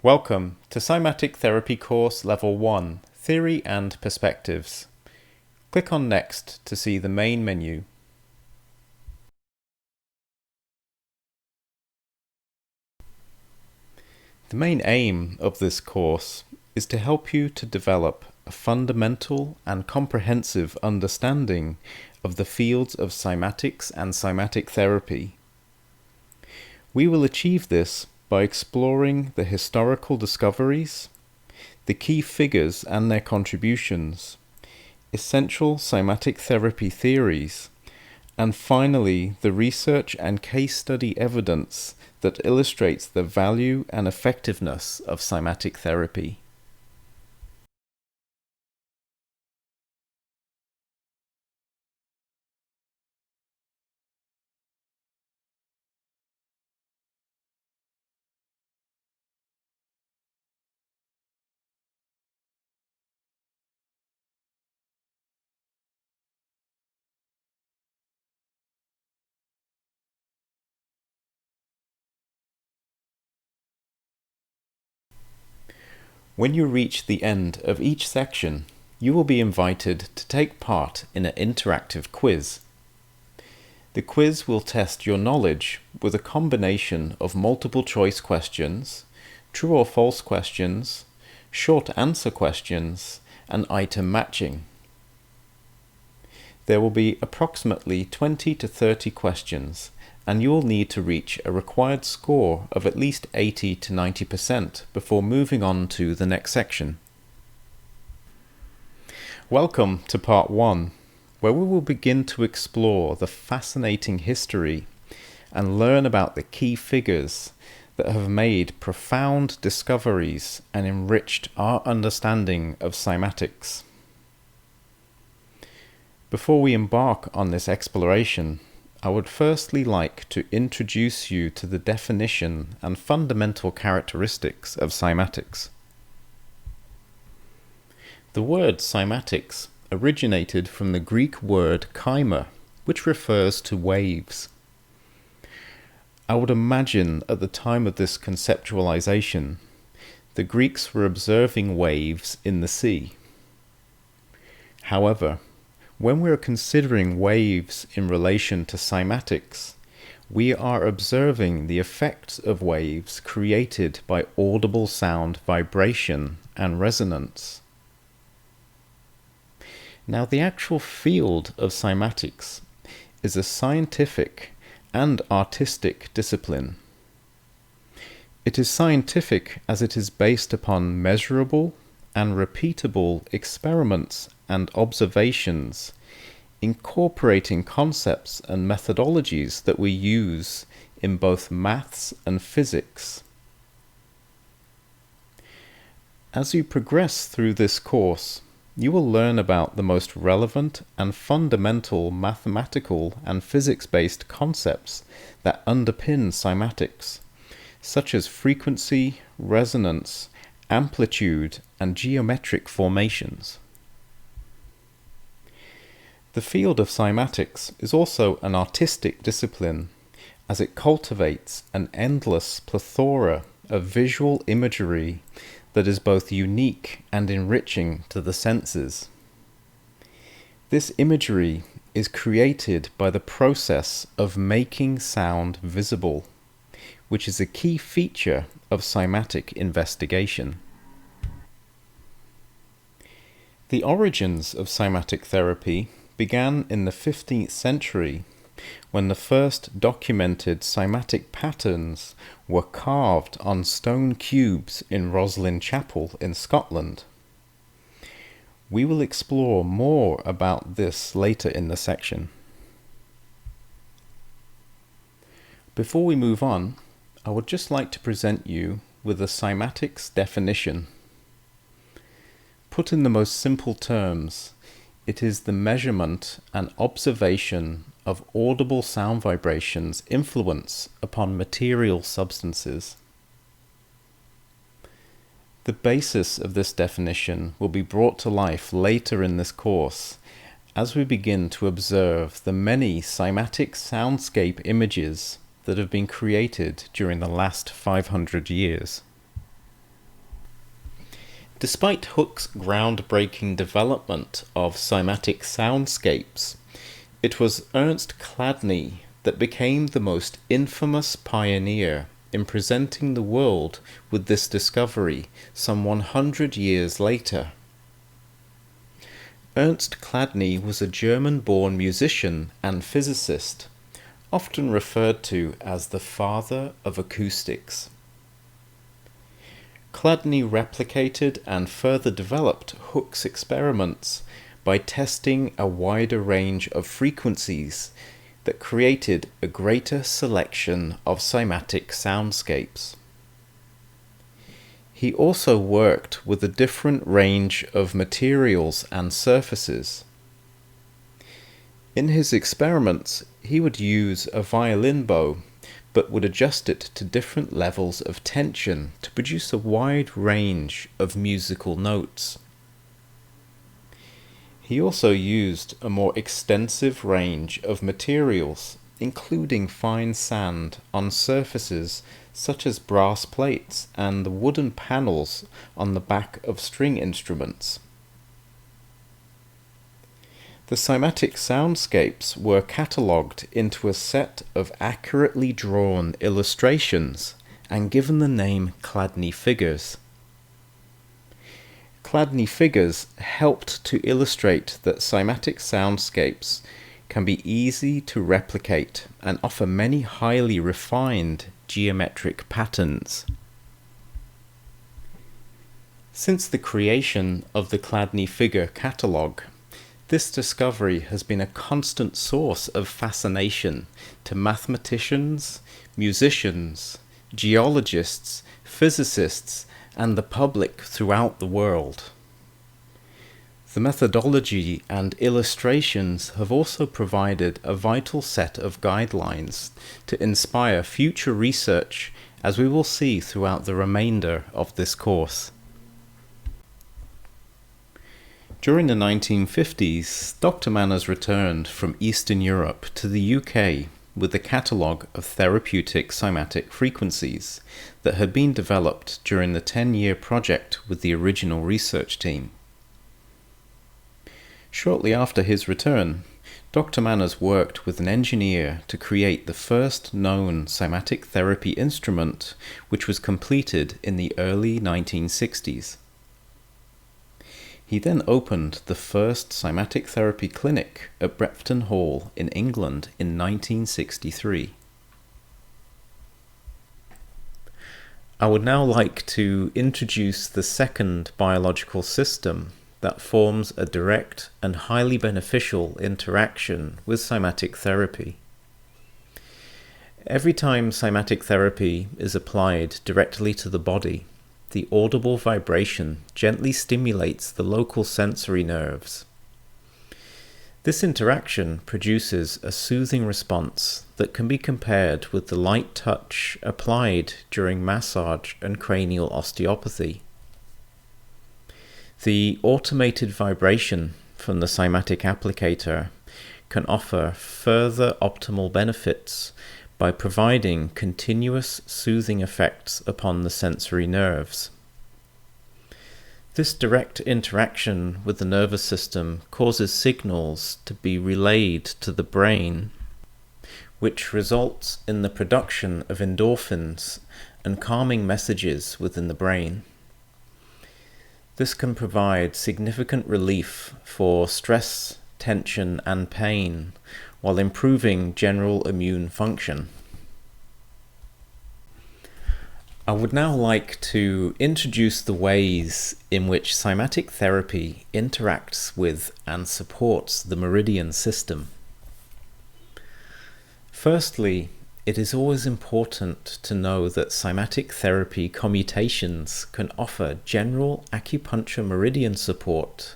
Welcome to Cymatic Therapy Course Level 1, Theory and Perspectives. Click on Next to see the main menu. The main aim of this course is to help you to develop a fundamental and comprehensive understanding of the fields of cymatics and cymatic therapy. We will achieve this by exploring the historical discoveries, the key figures and their contributions, essential cymatic therapy theories, and finally the research and case study evidence that illustrates the value and effectiveness of cymatic therapy. When you reach the end of each section, you will be invited to take part in an interactive quiz. The quiz will test your knowledge with a combination of multiple choice questions, true or false questions, short answer questions, and item matching. There will be approximately 20 to 30 questions, and you will need to reach a required score of at least 80 to 90% before moving on to the next section. Welcome to Part 1, where we will begin to explore the fascinating history and learn about the key figures that have made profound discoveries and enriched our understanding of cymatics. Before we embark on this exploration, I would firstly like to introduce you to the definition and fundamental characteristics of cymatics. The word cymatics originated from the Greek word chyma, which refers to waves. I would imagine at the time of this conceptualization, the Greeks were observing waves in the sea. However, when we are considering waves in relation to cymatics, we are observing the effects of waves created by audible sound vibration and resonance. Now, the actual field of cymatics is a scientific and artistic discipline. It is scientific as it is based upon measurable and repeatable experiments and observations, incorporating concepts and methodologies that we use in both maths and physics. As you progress through this course, you will learn about the most relevant and fundamental mathematical and physics-based concepts that underpin cymatics, such as frequency, resonance, amplitude, and geometric formations. The field of cymatics is also an artistic discipline, as it cultivates an endless plethora of visual imagery that is both unique and enriching to the senses. This imagery is created by the process of making sound visible, which is a key feature of cymatic investigation. The origins of cymatic therapy began in the 15th century, when the first documented cymatic patterns were carved on stone cubes in Roslin Chapel in Scotland. We will explore more about this later in the section. Before we move on, I would just like to present you with a cymatics definition. Put in the most simple terms, it is the measurement and observation of audible sound vibrations' influence upon material substances. The basis of this definition will be brought to life later in this course as we begin to observe the many cymatic soundscape images that have been created during the last 500 years. Despite Hooke's groundbreaking development of cymatic soundscapes, it was Ernst Chladni that became the most infamous pioneer in presenting the world with this discovery some 100 years later. Ernst Chladni was a German-born musician and physicist, often referred to as the father of acoustics. Chladni replicated and further developed Hooke's experiments by testing a wider range of frequencies that created a greater selection of cymatic soundscapes. He also worked with a different range of materials and surfaces. In his experiments, he would use a violin bow, but would adjust it to different levels of tension to produce a wide range of musical notes. He also used a more extensive range of materials, including fine sand on surfaces such as brass plates and the wooden panels on the back of string instruments. The cymatic soundscapes were catalogued into a set of accurately drawn illustrations and given the name Chladnifigures. Chladnifigures helped to illustrate that cymatic soundscapes can be easy to replicate and offer many highly refined geometric patterns. Since the creation of the Chladnifigure catalogue, this discovery has been a constant source of fascination to mathematicians, musicians, geologists, physicists, and the public throughout the world. The methodology and illustrations have also provided a vital set of guidelines to inspire future research, as we will see throughout the remainder of this course. During the 1950s, Dr. Manners returned from Eastern Europe to the UK with a catalogue of therapeutic cymatic frequencies that had been developed during the 10-year project with the original research team. Shortly after his return, Dr. Manners worked with an engineer to create the first known cymatic therapy instrument, which was completed in the early 1960s. He then opened the first cymatic therapy clinic at Brepton Hall in England in 1963. I would now like to introduce the second biological system that forms a direct and highly beneficial interaction with cymatic therapy. Every time cymatic therapy is applied directly to the body, the audible vibration gently stimulates the local sensory nerves. This interaction produces a soothing response that can be compared with the light touch applied during massage and cranial osteopathy. The automated vibration from the cymatic applicator can offer further optimal benefits by providing continuous soothing effects upon the sensory nerves. This direct interaction with the nervous system causes signals to be relayed to the brain, which results in the production of endorphins and calming messages within the brain. This can provide significant relief for stress, tension, and pain, while improving general immune function. I would now like to introduce the ways in which cymatic therapy interacts with and supports the meridian system. Firstly, it is always important to know that cymatic therapy commutations can offer general acupuncture meridian support,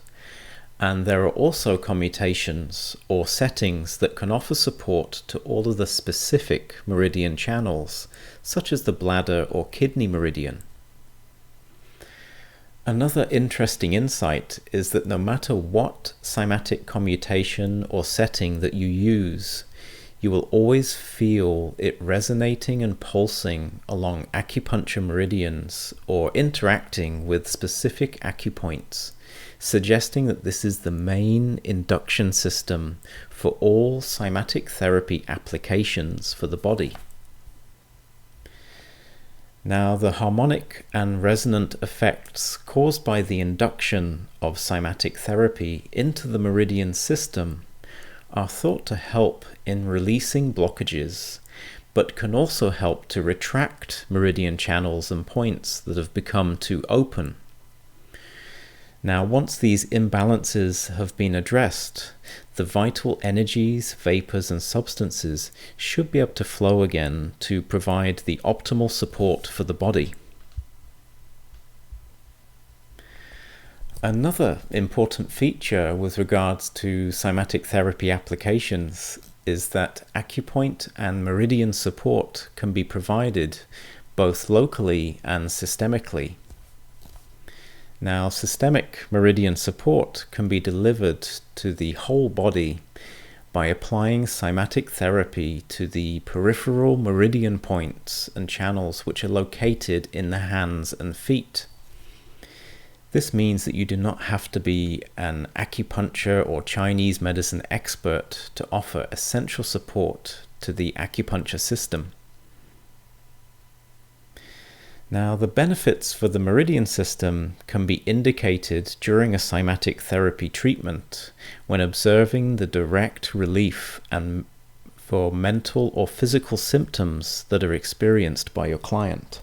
and there are also commutations or settings that can offer support to all of the specific meridian channels, such as the bladder or kidney meridian. Another interesting insight is that no matter what cymatic commutation or setting that you use, you will always feel it resonating and pulsing along acupuncture meridians or interacting with specific acupoints, suggesting that this is the main induction system for all cymatic therapy applications for the body. Now, the harmonic and resonant effects caused by the induction of cymatic therapy into the meridian system are thought to help in releasing blockages, but can also help to retract meridian channels and points that have become too open. Now, once these imbalances have been addressed, the vital energies, vapors, and substances should be able to flow again to provide the optimal support for the body. Another important feature with regards to cymatic therapy applications is that acupoint and meridian support can be provided both locally and systemically. Now, systemic meridian support can be delivered to the whole body by applying cymatic therapy to the peripheral meridian points and channels which are located in the hands and feet. This means that you do not have to be an acupuncture or Chinese medicine expert to offer essential support to the acupuncture system. Now, the benefits for the meridian system can be indicated during a cymatic therapy treatment when observing the direct relief and for mental or physical symptoms that are experienced by your client.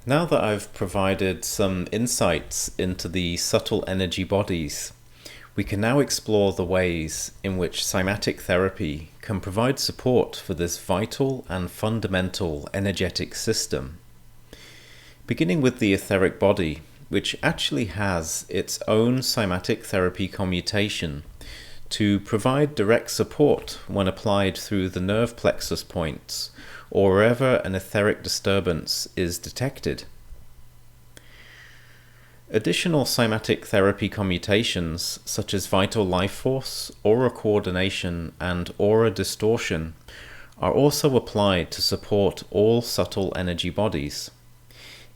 Now that I've provided some insights into the subtle energy bodies, we can now explore the ways in which cymatic therapy can provide support for this vital and fundamental energetic system. Beginning with the etheric body, which actually has its own cymatic therapy commutation to provide direct support when applied through the nerve plexus points or wherever an etheric disturbance is detected. Additional cymatic therapy commutations, such as vital life force, aura coordination, and aura distortion, are also applied to support all subtle energy bodies.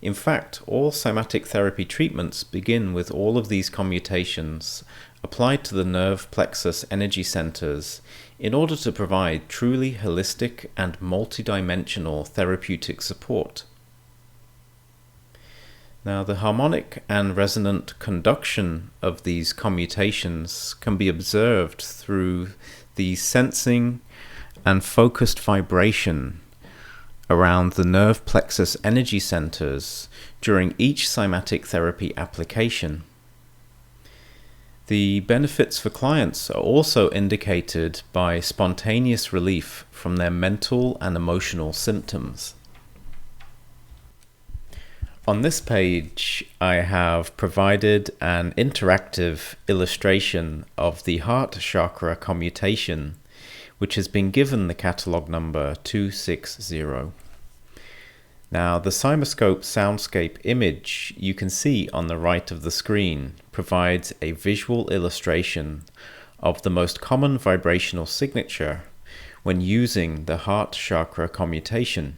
In fact, all cymatic therapy treatments begin with all of these commutations applied to the nerve plexus energy centers in order to provide truly holistic and multidimensional therapeutic support. Now, the harmonic and resonant conduction of these commutations can be observed through the sensing and focused vibration around the nerve plexus energy centers during each cymatic therapy application. The benefits for clients are also indicated by spontaneous relief from their mental and emotional symptoms. On this page, I have provided an interactive illustration of the heart chakra commutation, which has been given the catalog number 260. Now, the Cymascope Soundscape image you can see on the right of the screen provides a visual illustration of the most common vibrational signature when using the heart chakra commutation.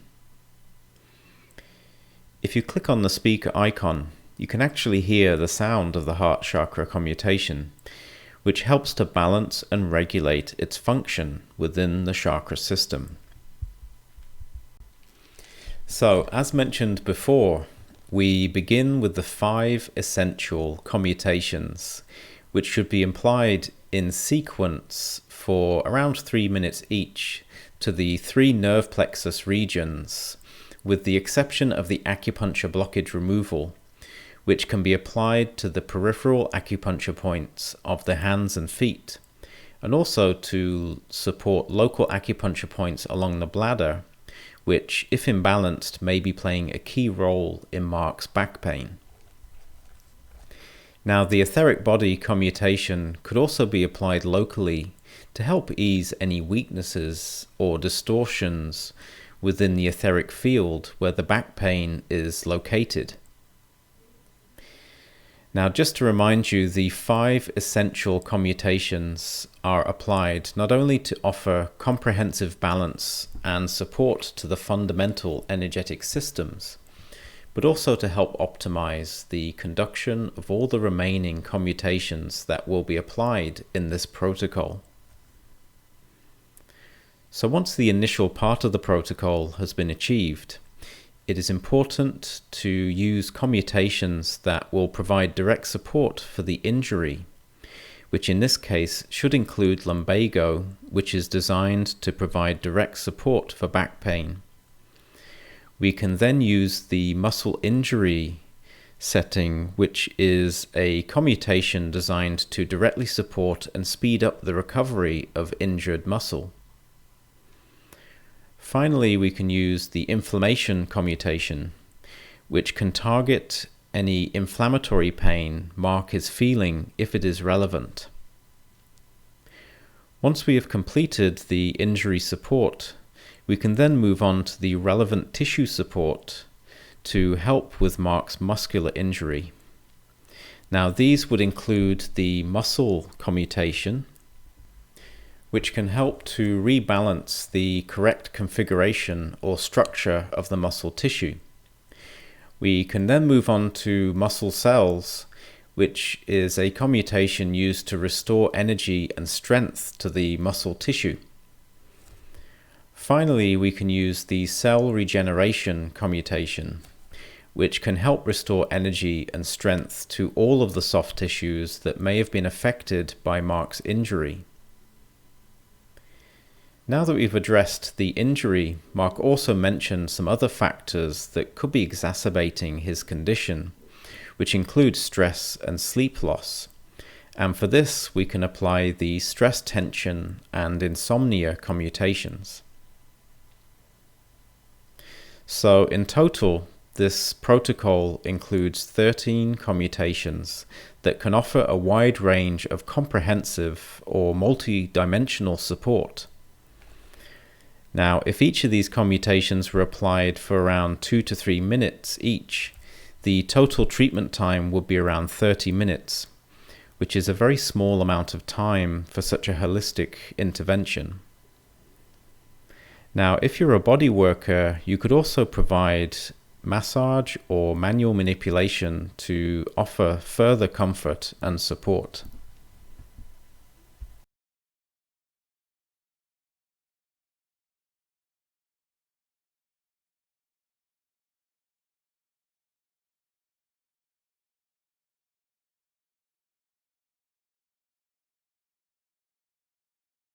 If you click on the speaker icon, you can actually hear the sound of the heart chakra commutation, which helps to balance and regulate its function within the chakra system. So, as mentioned before, we begin with the 5 essential commutations, which should be applied in sequence for around 3 minutes each to the 3 nerve plexus regions, with the exception of the acupuncture blockage removal, which can be applied to the peripheral acupuncture points of the hands and feet, and also to support local acupuncture points along the bladder, which, if imbalanced, may be playing a key role in Mark's back pain. Now, the etheric body commutation could also be applied locally to help ease any weaknesses or distortions within the etheric field where the back pain is located. Now, just to remind you, the 5 essential commutations are applied not only to offer comprehensive balance and support to the fundamental energetic systems, but also to help optimize the conduction of all the remaining commutations that will be applied in this protocol. So once the initial part of the protocol has been achieved, it is important to use commutations that will provide direct support for the injury, which in this case should include lumbago, which is designed to provide direct support for back pain. We can then use the muscle injury setting, which is a commutation designed to directly support and speed up the recovery of injured muscle. Finally, we can use the inflammation commutation, which can target any inflammatory pain Mark is feeling if it is relevant. Once we have completed the injury support, we can then move on to the relevant tissue support to help with Mark's muscular injury. Now, these would include the muscle commutation, which can help to rebalance the correct configuration or structure of the muscle tissue. We can then move on to muscle cells, which is a commutation used to restore energy and strength to the muscle tissue. Finally, we can use the cell regeneration commutation, which can help restore energy and strength to all of the soft tissues that may have been affected by Mark's injury. Now that we've addressed the injury, Mark also mentioned some other factors that could be exacerbating his condition, which include stress and sleep loss. And for this, we can apply the stress tension and insomnia commutations. So in total, this protocol includes 13 commutations that can offer a wide range of comprehensive or multi-dimensional support. Now, if each of these commutations were applied for around 2 to 3 minutes each, the total treatment time would be around 30 minutes, which is a very small amount of time for such a holistic intervention. Now, if you're a body worker, you could also provide massage or manual manipulation to offer further comfort and support.